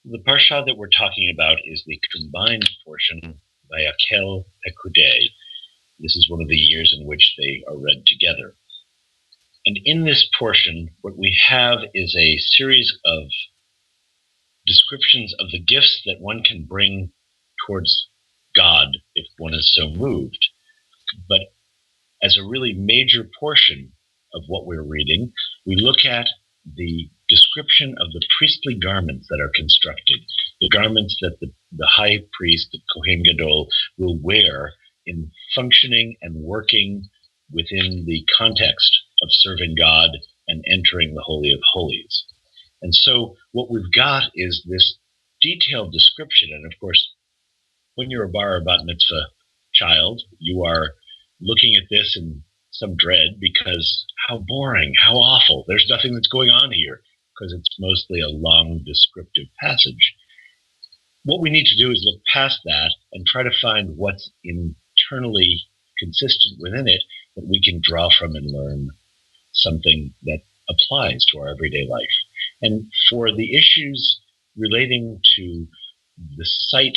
The parsha that we're talking about is the combined portion, Vayakhel-Pekudei. This is one of the years in which they are read together. And in this portion, what we have is a series of descriptions of the gifts that one can bring towards God if one is so moved. But as a really major portion of what we're reading, we look at the description of the priestly garments that are constructed, the garments that the high priest, the Kohen Gadol, will wear in functioning and working within the context of serving God and entering the Holy of Holies. And so what we've got is this detailed description. And of course, when you're a bar or bat mitzvah child, you are looking at this in some dread because how boring, how awful. There's nothing that's going on here because it's mostly a long descriptive passage. What we need to do is look past that and try to find what's internally consistent within it that we can draw from and learn something that applies to our everyday life. And for the issues relating to the site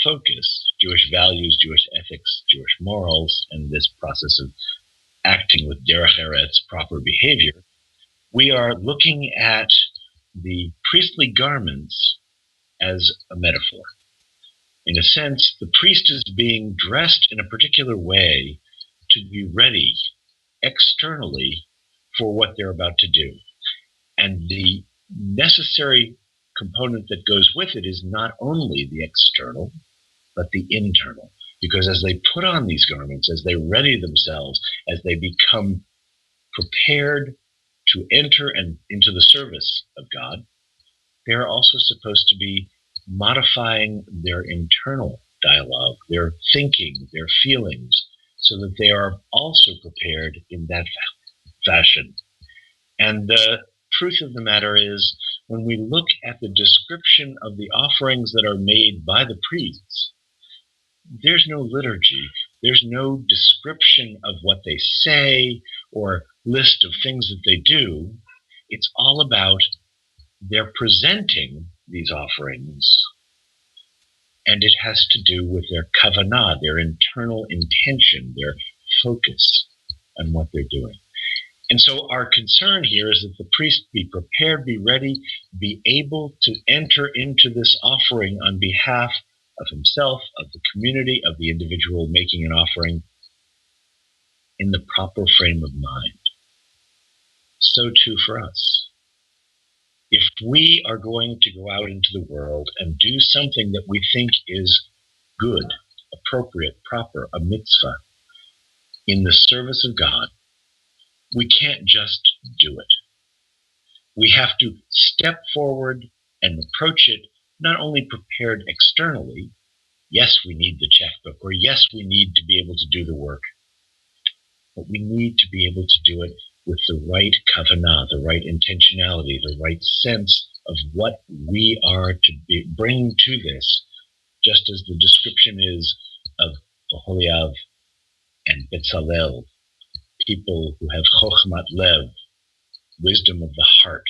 focus, Jewish values, Jewish ethics, Jewish morals, and this process of acting with derech eretz, proper behavior, we are looking at the priestly garments as a metaphor. In a sense, the priest is being dressed in a particular way to be ready externally for what they're about to do. And the necessary component that goes with it is not only the external, but the internal. Because as they put on these garments, as they ready themselves, as they become prepared to enter and into the service of God, they are also supposed to be modifying their internal dialogue, their thinking, their feelings, so that they are also prepared in that fashion. And the truth of the matter is, when we look at the description of the offerings that are made by the priests, there's no liturgy, there's no description of what they say or list of things that they do. It's all about their presenting these offerings, and it has to do with their kavanah, their internal intention, their focus on what they're doing. And so our concern here is that the priest be prepared, be ready, be able to enter into this offering on behalf of himself, of the community, of the individual making an offering in the proper frame of mind. So too for us. If we are going to go out into the world and do something that we think is good, appropriate, proper, a mitzvah, in the service of God, we can't just do it. We have to step forward and approach it not only prepared externally, yes, we need the checkbook, or yes, we need to be able to do the work, but we need to be able to do it with the right kavanah, the right intentionality, the right sense of what we are to bring to this, just as the description is of Oholiav and Betzalel, people who have chokhmat lev, wisdom of the heart.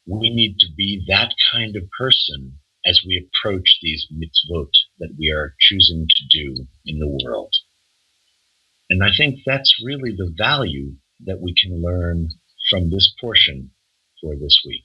We need to be that kind of person as we approach these mitzvot that we are choosing to do in the world. And I think that's really the value that we can learn from this portion for this week.